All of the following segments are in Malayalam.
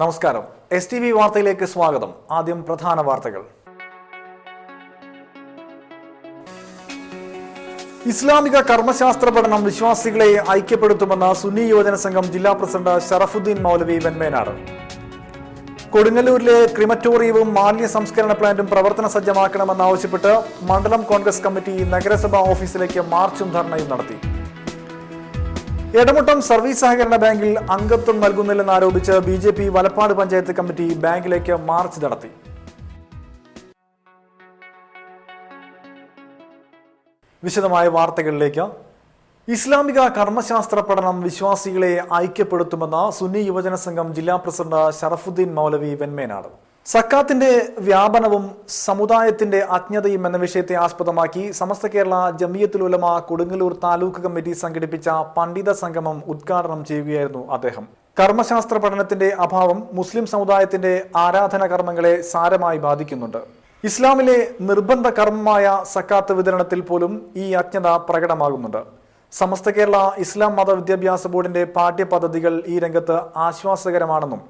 നമസ്കാരം. STV വാർത്തയിലേക്ക് സ്വാഗതം. ആദ്യം പ്രധാന വാർത്തകൾ. ഇസ്ലാമിക കർമ്മശാസ്ത്ര പഠനം വിശ്വാസികളെ ഐക്യപ്പെടുത്തുമെന്ന് സുന്നി യുവജന സംഘം ജില്ലാ പ്രസിഡന്റ് ഷറഫുദ്ദീൻ മൗലവി വെൺമേനാട്. കൊടുങ്ങല്ലൂരിലെ ക്രിമറ്റോറിയവും മാലിന്യ സംസ്കരണ പ്ലാന്റും പ്രവർത്തന സജ്ജമാക്കണമെന്നാവശ്യപ്പെട്ട് മണ്ഡലം കോൺഗ്രസ് കമ്മിറ്റി നഗരസഭാ ഓഫീസിലേക്ക് മാർച്ചും ധർണയും നടത്തി. എടമുട്ടം സർവീസ് സഹകരണ ബാങ്കിൽ അംഗത്വം നൽകുന്നില്ലെന്നാരോപിച്ച് BJP വലപ്പാട് പഞ്ചായത്ത് കമ്മിറ്റി ബാങ്കിലേക്ക് മാർച്ച് നടത്തി. വിശദമായ വാർത്തകളിലേക്ക്. ഇസ്ലാമിക കർമ്മശാസ്ത്ര പഠനം വിശ്വാസികളെ ഐക്യപ്പെടുത്തുമെന്ന് സുന്നി യുവജന സംഘം ജില്ലാ പ്രസിഡന്റ് ഷറഫുദ്ദീൻ മൗലവി വെൺമേനാട്. സക്കാത്തിന്റെ വ്യാപനവും സമുദായത്തിന്റെ അജ്ഞതയും എന്ന വിഷയത്തെ ആസ്പദമാക്കി സമസ്ത കേരള ജമിയത്തുൽ ഉലമ കൊടുങ്ങല്ലൂർ താലൂക്ക് കമ്മിറ്റി സംഘടിപ്പിച്ച പണ്ഡിത സംഗമം ഉദ്ഘാടനം ചെയ്യുകയായിരുന്നു അദ്ദേഹം. കർമ്മശാസ്ത്ര പഠനത്തിന്റെ അഭാവം മുസ്ലിം സമുദായത്തിന്റെ ആരാധന കർമ്മങ്ങളെ സാരമായി ബാധിക്കുന്നുണ്ട്. ഇസ്ലാമിലെ നിർബന്ധ കർമ്മമായ സക്കാത്ത് വിതരണത്തിൽ പോലും ഈ അജ്ഞത പ്രകടമാകുന്നുണ്ട്. സമസ്ത കേരള ഇസ്ലാം മത വിദ്യാഭ്യാസ ബോർഡിന്റെ പാഠ്യപദ്ധതികൾ ഈ രംഗത്ത് ആശ്വാസകരമാണെന്നും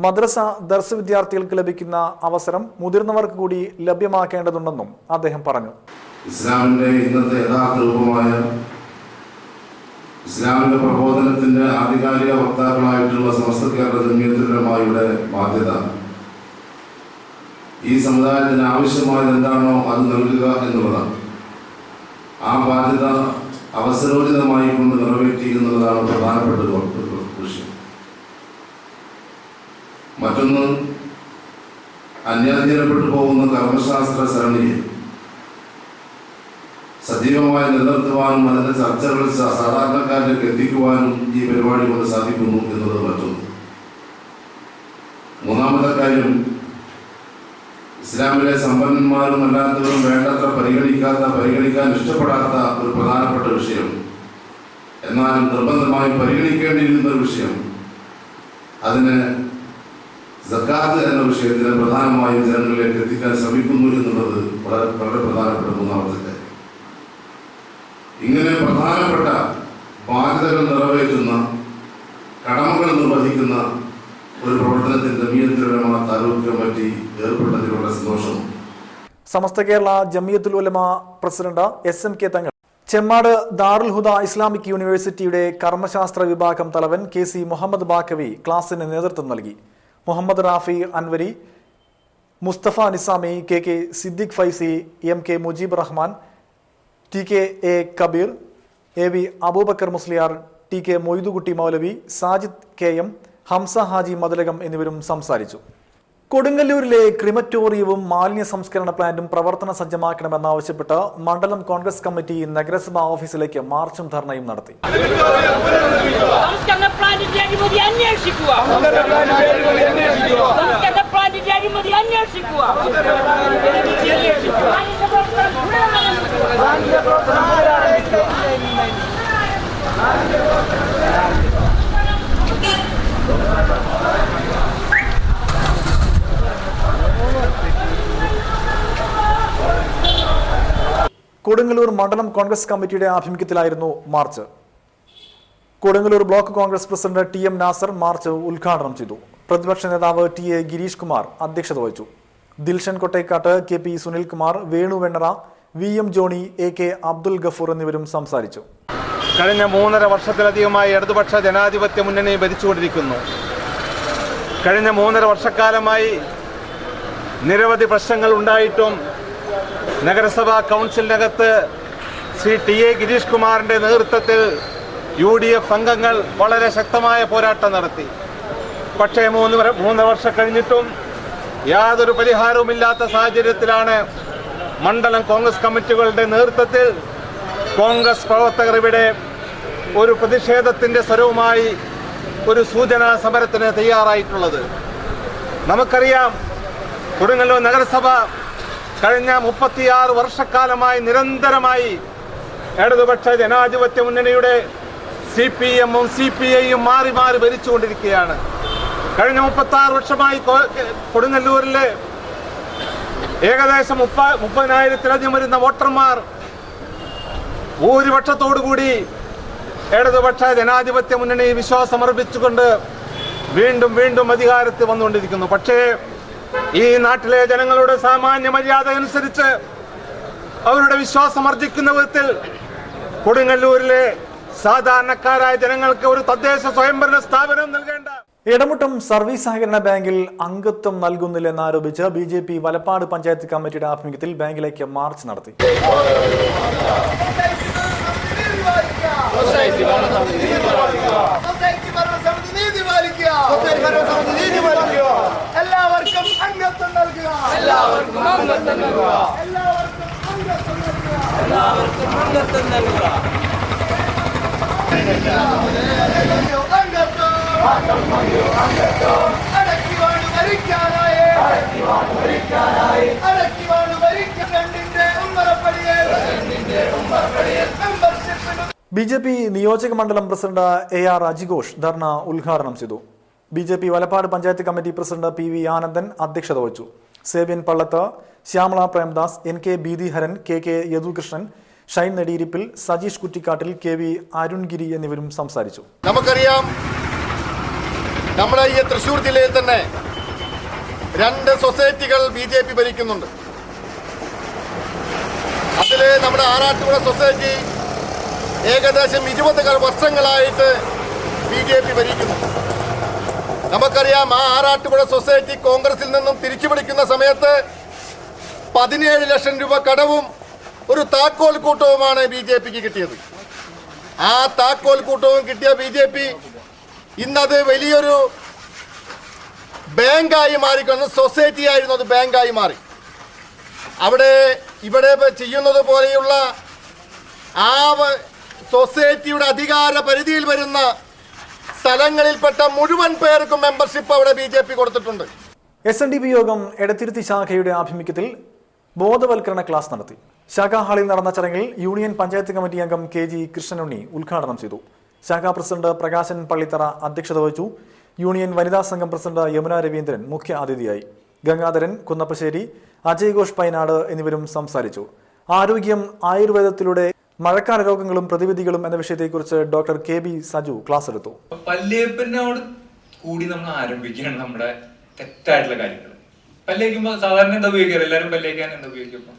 മദ്രസ ദർസ് വിദ്യാർത്ഥികൾക്ക് ലഭിക്കുന്ന അവസരം മുതിർന്നവർക്ക് കൂടി ലഭ്യമാക്കേണ്ടതുണ്ടെന്നും അദ്ദേഹം പറഞ്ഞു. ഇസ്ലാമിന്റെ ഇന്നത്തെ യഥാർത്ഥ രൂപമായ ഇസ്ലാമിക പ്രബോധനത്തിന്റെ ആധികാരിക വക്താക്കളായിട്ടുള്ള സമസ്ത കേരള ജമിയത്തുൽ ഉലമയുടെ ബാധ്യത ഈ സമുദായത്തിന് ആവശ്യമായത് എന്താണോ അത് നൽകുക എന്നുള്ളതാണ്. ആ ബാധ്യത അവസരോചിതമായി കൊണ്ട് നിറവേറ്റി എന്നുള്ളതാണ് പ്രധാനപ്പെട്ട വിഷയം. മറ്റൊന്ന്, അന്യാധീനപ്പെട്ടു പോകുന്ന കർമ്മശാസ്ത്ര സരണിയെ സജീവമായി നിലനിർത്തുവാനും അതിന്റെ ചർച്ചകൾ സാധാരണക്കാരിലേക്ക് എത്തിക്കുവാനും ഈ പരിപാടി കൊണ്ട് സാധിക്കുന്നു എന്നുള്ളത് മറ്റൊന്ന്. മൂന്നാമത്തെ കാര്യം, ഇസ്ലാമിലെ സമ്പന്നന്മാരും അല്ലാത്തവരും വേണ്ടത്ര പരിഗണിക്കാൻ ഇഷ്ടപ്പെടാത്ത ഒരു പ്രധാനപ്പെട്ട വിഷയം, എന്നാൽ നിർബന്ധമായി പരിഗണിക്കേണ്ടിയിരുന്ന ഒരു വിഷയം, അതിന് സക്കാത്ത് എന്ന വിഷയത്തിന് പ്രധാനമായും ജനങ്ങളിലേക്ക് എത്തിക്കാൻ ശ്രമിക്കുന്നു എന്നുള്ളത് വളരെ പ്രധാനപ്പെട്ട മൂന്നാമത്തെ കാര്യം. ഇങ്ങനെ പ്രധാനപ്പെട്ട ബാധ്യതകൾ നിറവേറ്റുന്ന, കടമകൾ നിർവഹിക്കുന്ന ഒരു പ്രവർത്തനത്തിൽ ജമിയത്തുൽ ഉലമ താലൂക്ക് കമ്മിറ്റി ഏർപ്പെട്ടതിലുള്ള സന്തോഷം. സമസ്ത കേരള ജമിയത്തുൽ ഉലമ പ്രസിഡന്റ് SMK തങ്ങൾ, ചെമ്മാട് ദാറുൽ ഹുദ ഇസ്ലാമിക് യൂണിവേഴ്സിറ്റിയുടെ കർമ്മശാസ്ത്ര വിഭാഗം തലവൻ KC മുഹമ്മദ് ബാക്കവി ക്ലാസിന് നേതൃത്വം നൽകി. Muhammad Rafi Anwari, Mustafa Nizami, KK Siddique Faizy, MK Mujeeb Rahman, TK A Kabir, AV Abubakar Musliyar, TK Moidukutty Moulavi, Sajid KM, Hamza Haji Madalakam എന്നിവരും സംസാരിച്ചു. കൊടുങ്ങല്ലൂരിലെ ക്രിമറ്റോറിയവും മാലിന്യ സംസ്കരണ പ്ലാന്റും പ്രവർത്തന സജ്ജമാക്കണമെന്നാവശ്യപ്പെട്ട് മണ്ഡലം കോൺഗ്രസ് കമ്മിറ്റി നഗരസഭാ ഓഫീസിലേക്ക് മാർച്ചും ധർണയും നടത്തി. കൊടുങ്ങല്ലൂർ മണ്ഡലം കോൺഗ്രസ് കമ്മിറ്റിയുടെ ആഭിമുഖ്യത്തിലായിരുന്നു march. Kodungallur block Congress president TM Nasar march ഉദ്ഘാടനം ചെയ്തു. പ്രതിപക്ഷ നേതാവ് TA ഗിരീഷ് കുമാർ അധ്യക്ഷത വഹിച്ചു. Dilshan Kottekkad, KP Sunilkumar, Venu Vennara, VM Johny, AK Abdul Gafoor എന്നിവരും സംസാരിച്ചു. കഴിഞ്ഞ 3.5 വർഷത്തിലധികമായി ഇടതുപക്ഷ ജനാധിപത്യ മുന്നണി ഭരിച്ചുകൊണ്ടിരിക്കുന്നു. കഴിഞ്ഞ 3.5 വർഷക്കാലമായി നിരവധി പ്രശ്നങ്ങൾ ഉണ്ടായിട്ടും നഗരസഭാ കൗൺസിലിനകത്ത് ശ്രീ TA ഗിരീഷ് കുമാറിൻ്റെ നേതൃത്വത്തിൽ UDF അംഗങ്ങൾ വളരെ ശക്തമായ പോരാട്ടം നടത്തി. പക്ഷേ 3 വർഷം കഴിഞ്ഞിട്ടും യാതൊരു പരിഹാരവുമില്ലാത്ത സാഹചര്യത്തിലാണ് മണ്ഡലം കോൺഗ്രസ് കമ്മിറ്റികളുടെ നേതൃത്വത്തിൽ കോൺഗ്രസ് പ്രവർത്തകർ ഇവിടെ ഒരു പ്രതിഷേധത്തിൻ്റെ സ്വരവുമായി ഒരു സൂചനാ സമരത്തിന് തയ്യാറായിട്ടുള്ളത്. നമുക്കറിയാം, കൊടുങ്ങല്ലൂർ നഗരസഭ കഴിഞ്ഞ 36 വർഷക്കാലമായി നിരന്തരമായി ഇടതുപക്ഷ ജനാധിപത്യ മുന്നണിയുടെ CPM-ഉം CPI-യും മാറി മാറി ഭരിച്ചുകൊണ്ടിരിക്കുകയാണ്. കഴിഞ്ഞ 36 വർഷമായി കൊടുങ്ങല്ലൂരിലെ ഏകദേശം 30,000-ലധികം വരുന്ന വോട്ടർമാർ ഭൂരിപക്ഷത്തോടുകൂടി ഇടതുപക്ഷ ജനാധിപത്യ മുന്നണി വിശ്വാസമർപ്പിച്ചുകൊണ്ട് വീണ്ടും വീണ്ടും അധികാരത്തിൽ വന്നുകൊണ്ടിരിക്കുന്നു. പക്ഷേ ഈ നാട്ടിലെ ജനങ്ങളുടെ സാമാന്യ മര്യാദ അനുസരിച്ച് അവരുടെ വിശ്വാസം അർജിക്കുന്ന വിധത്തിൽ കൊടുങ്ങല്ലൂരിലെ സാധാരണക്കാരായ ജനങ്ങൾക്ക് ഒരു തദ്ദേശ സ്വയംഭരണ സ്ഥാപനം നൽകേണ്ട ഇടമുട്ടം സർവീസ് സഹകരണ ബാങ്കിൽ അംഗത്വം നൽകുന്നില്ലെന്നാരോപിച്ച് BJP വലപ്പാട് പഞ്ചായത്ത് കമ്മിറ്റിയുടെ ആഭിമുഖ്യത്തിൽ ബാങ്കിലേക്ക് മാർച്ച് നടത്തി. എല്ലാവർക്കും അംഗത്വം നൽകുക. BJP നിയോജക മണ്ഡലം പ്രസിഡന്റ് AR അജിഘോഷ് ധർണ ഉദ്ഘാടനം ചെയ്തു. BJP Valappad panchayat committee president PV Anandan അധ്യക്ഷത വഹിച്ചു. സേവ്യൻ Pallath, Shyamala Premdas, NK ബീതിഹരൻ, KK Yadukrishnan, Shine നെടിയിരിപ്പിൽ, Sajeesh കുറ്റിക്കാട്ടിൽ, KV Arungiri എന്നിവരും സംസാരിച്ചു. നമുക്കറിയാം, നമ്മുടെ ഈ തൃശ്ശൂർ ജില്ലയിൽ തന്നെ 2 സൊസൈറ്റികൾ BJP ഭരിക്കുന്നുണ്ട്. അതിൽ നമ്മുടെ ആറാട്ടുപുഴ സൊസൈറ്റി ഏകദേശം 20 വർഷങ്ങളായിട്ട് BJP ഭരിക്കുന്നു. നമുക്കറിയാം, ആ ആറാട്ടുപുഴ സൊസൈറ്റി കോൺഗ്രസിൽ നിന്നും തിരിച്ചു പിടിക്കുന്ന സമയത്ത് 17 ലക്ഷം രൂപ കടവും ഒരു താക്കോൽ കൂട്ടവുമാണ് BJPക്ക് കിട്ടിയത്. ആ താക്കോൽ കൂട്ടവും കിട്ടിയ BJP ഇന്നത് വലിയൊരു ബാങ്കായി മാറിക്കൊണ്ട് സൊസൈറ്റി ആയിരുന്നു, അത് ബാങ്കായി മാറി. ഇവിടെ ചെയ്യുന്നത് പോലെയുള്ള ആ സൊസൈറ്റിയുടെ അധികാര പരിധിയിൽ വരുന്ന സ്ഥലങ്ങളിൽപ്പെട്ട മുഴുവൻ പേർക്കും മെമ്പർഷിപ്പ് അവിടെ BJP കൊടുത്തിട്ടുണ്ട്. SNDP യോഗം എടത്തിരുത്തി ശാഖയുടെ ആഭിമുഖ്യത്തിൽ ബോധവൽക്കരണ ക്ലാസ് നടത്തി. ശാഖാ ഹാളിൽ നടന്ന ചടങ്ങിൽ യൂണിയൻ പഞ്ചായത്ത് കമ്മിറ്റി അംഗം KG കൃഷ്ണനുണ്ണി ഉദ്ഘാടനം ചെയ്തു. ശാഖാ പ്രസിഡന്റ് പ്രകാശൻ പള്ളിത്തറ അധ്യക്ഷത വഹിച്ചു. യൂണിയൻ വനിതാ സംഘം പ്രസിഡന്റ് യമുന രവീന്ദ്രൻ മുഖ്യ അതിഥിയായി. ഗംഗാധരൻ കുന്നപ്പശ്ശേരി, അജയ് ഘോഷ് പൈനാട് എന്നിവരും സംസാരിച്ചു. ആരോഗ്യം ആയുർവേദത്തിലൂടെ മഴക്കാല രോഗങ്ങളും പ്രതിവിധികളും എന്ന വിഷയത്തെക്കുറിച്ച് ഡോക്ടർ KB സജു ക്ലാസ് എടുത്തു. പല്ലേപ്പിനോട് കൂടി നമ്മൾ ആരംഭിക്കുകയാണ് നമ്മുടെ തെറ്റായിട്ടുള്ള കാര്യങ്ങൾ. പല്ലേക്കുമ്പോൾ സാധാരണ എന്താ ഉപയോഗിക്കാറ്? എല്ലാവരും പല്ലേക്കാൻ എന്താ ഉപയോഗിക്കുമ്പോൾ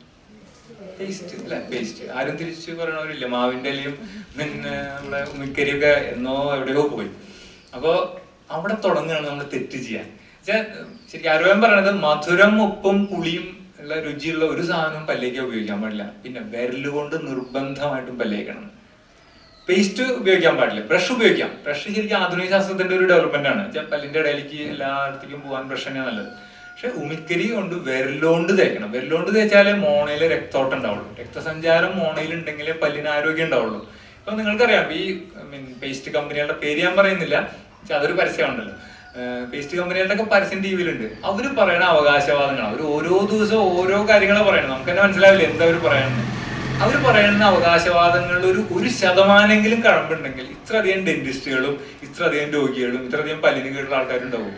പേസ്റ്റ് അല്ലെ, പേസ്റ്റ്. ആരും തിരിച്ചു പറയണവരില്ല. മാവിന്റെ ഇലയും പിന്നെ നമ്മുടെ ഉമിക്കരിയൊക്കെ എന്നോ എവിടെയോ പോയി. അപ്പോൾ അവിടെ തുടങ്ങുകയാണ് നമ്മൾ തെറ്റ് ചെയ്യാൻ. ശരിക്കും ആരോഗ്യം പറയണത് മധുരം, ഉപ്പും പുളിയും ഉള്ള രുചിയുള്ള ഒരു സാധനവും പല്ലേക്കാൻ ഉപയോഗിക്കാൻ പാടില്ല. പിന്നെ വിരലുകൊണ്ട് നിർബന്ധമായിട്ടും പല്ലേക്കണം. പേസ്റ്റ് ഉപയോഗിക്കാൻ പാടില്ല. ബ്രഷ് ഉപയോഗിക്കാം. ബ്രഷ് ശരിക്കും ആധുനിക ശാസ്ത്രത്തിന്റെ ഒരു ഡെവലപ്മെന്റ് ആണ്. പല്ലിന്റെ ഇടയിലേക്ക് എല്ലായിടത്തേക്കും പോകാൻ ബ്രഷ് തന്നെയാണ് നല്ലത്. പക്ഷെ ഉമിക്കരി കൊണ്ട് വിരലുകൊണ്ട് തേക്കണം. വിരലുകൊണ്ട് തേച്ചാലേ മോണയിലെ രക്തോട്ടം ഉണ്ടാവുള്ളൂ. രക്തസഞ്ചാരം മോണയിൽ ഉണ്ടെങ്കിലേ പല്ലിന് ആരോഗ്യം ഉണ്ടാവുള്ളൂ. ഇപ്പൊ നിങ്ങൾക്കറിയാം, ഈ പേസ്റ്റ് കമ്പനികളുടെ പേര് ഞാൻ പറയുന്നില്ല, അതൊരു പരസ്യമുണ്ടല്ലോ. പേസ്റ്റ് കമ്പനികളുടെ ഒക്കെ പരസ്യം TV-യിലുണ്ട്. അവര് പറയണ അവകാശവാദങ്ങളാണ്. അവർ ഓരോ ദിവസവും ഓരോ കാര്യങ്ങളാണ് പറയുന്നത്. നമുക്ക് തന്നെ മനസ്സിലാവില്ല എന്താ അവർ പറയുന്നത്. അവർ പറയുന്ന അവകാശവാദങ്ങളിൽ ഒരു ശതമാനെങ്കിലും കഴമ്പുണ്ടെങ്കിൽ ഇത്രയധികം ഡെന്റിസ്റ്റുകളും ഇത്രയധികം രോഗികളും ഇത്രയധികം പല്ലിന് കേട്ടുള്ള ആൾക്കാരുണ്ടാവും.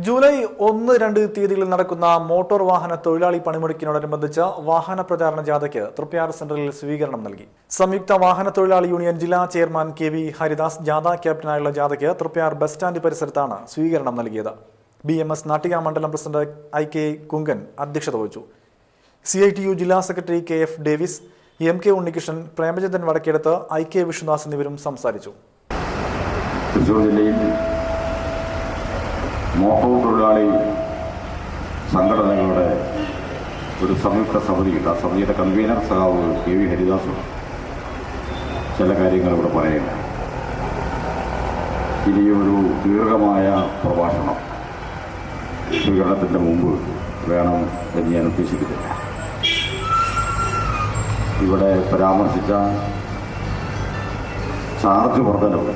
ജൂലൈ 1, 2 തീയതികളിൽ നടക്കുന്ന മോട്ടോർ വാഹന തൊഴിലാളി പണിമുടക്കിനോടനുബന്ധിച്ച് വാഹന പ്രചാരണ ജാഥയ്ക്ക് തൃപ്യാർ സെന്ററിൽ സ്വീകരണം നൽകി. സംയുക്ത വാഹന തൊഴിലാളി യൂണിയൻ ജില്ലാ ചെയർമാൻ KV ഹരിദാസ് ജാഥ ക്യാപ്റ്റനായുള്ള ജാഥയ്ക്ക് തൃപ്യാർ ബസ് സ്റ്റാൻഡ് പരിസരത്താണ് സ്വീകരണം നൽകിയത്. BMS നാട്ടിക മണ്ഡലം പ്രസിഡന്റ് IK കുങ്കൻ അധ്യക്ഷത വഹിച്ചു. CITU ജില്ലാ secretary KF Davis, MK Unnikrishnan, Premachandran Vadakkedath, IK Vishnudas എന്നിവരും സംസാരിച്ചു. മോട്ടോർ തൊഴിലാളി സംഘടനകളുടെ ഒരു സംയുക്ത സമിതിയുണ്ട്. ആ സമിതിയുടെ കൺവീനർ സഹാവ് KV ഹരിദാസും ചില കാര്യങ്ങൾ ഇവിടെ പറയുന്നു. ഇനിയൊരു ദീർഘമായ പ്രഭാഷണം സ്വീകരണത്തിൻ്റെ മുമ്പ് വേണം എന്ന് ഞാൻ ഉദ്ദേശിക്കുന്നില്ല. ഇവിടെ പരാമർശിച്ച ചാർജ് വർധനവ്,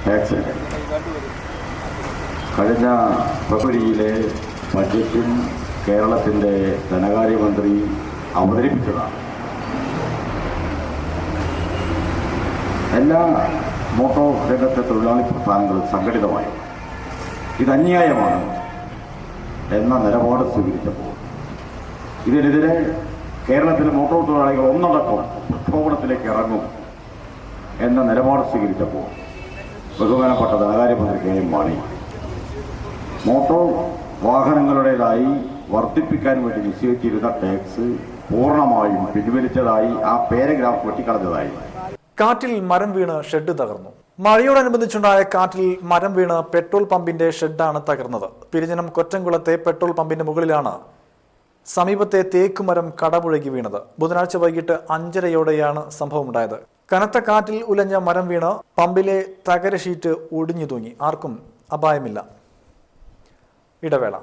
ടാക്സ് കഴിഞ്ഞ ഫെബ്രുവരിയിലെ ബഡ്ജറ്റിൽ കേരളത്തിൻ്റെ ധനകാര്യമന്ത്രി അവതരിപ്പിച്ചതാണ്. എല്ലാ മോട്ടോർ രംഗത്തെ തൊഴിലാളി പ്രസ്ഥാനങ്ങളും സംഘടിതമായി ഇത് അന്യായമാണ് എന്ന നിലപാട് സ്വീകരിച്ചപ്പോൾ ഇതിനെതിരെ കേരളത്തിലെ മോട്ടോർ തൊഴിലാളികൾ ഒന്നടക്കം പ്രക്ഷോഭത്തിലേക്ക് ഇറങ്ങും എന്ന നിലപാട് സ്വീകരിച്ചപ്പോൾ ബഹുമാനപ്പെട്ട ധനകാര്യമന്ത്രി KM മാണി മോട്ടോർ വാഹനങ്ങളുടേതായി വർദ്ധിപ്പിക്കാൻ വേണ്ടി നിശ്ചയിച്ചിരുന്ന ടാക്സ് പൂർണ്ണമായും പിൻവലിച്ചതായി ആ പാരഗ്രാഫ് വെട്ടിക്കളഞ്ഞതായി. കാറ്റിൽ മരം വീണ് ഷെഡ് തകർന്നു. മഴയോടനുബന്ധിച്ചുണ്ടായ കാറ്റിൽ മരം വീണ് പെട്രോൾ പമ്പിന്റെ ഷെഡാണ് തകർന്നത്. പിരിഞ്ഞനം കൊറ്റംകുളത്തെ പെട്രോൾ പമ്പിന്റെ മുകളിലാണ് സമീപത്തെ തേക്കുമരം കടപുഴകി വീണത്. ബുധനാഴ്ച വൈകിട്ട് 5:30യോടെയാണ് സംഭവമുണ്ടായത്. കനത്ത കാറ്റിൽ ഉലഞ്ഞ മരം വീണ് പമ്പിലെ തകര ഷീറ്റ് ഒടിഞ്ഞു തൂങ്ങി. ആർക്കും അപായമില്ല. ഇടവേള.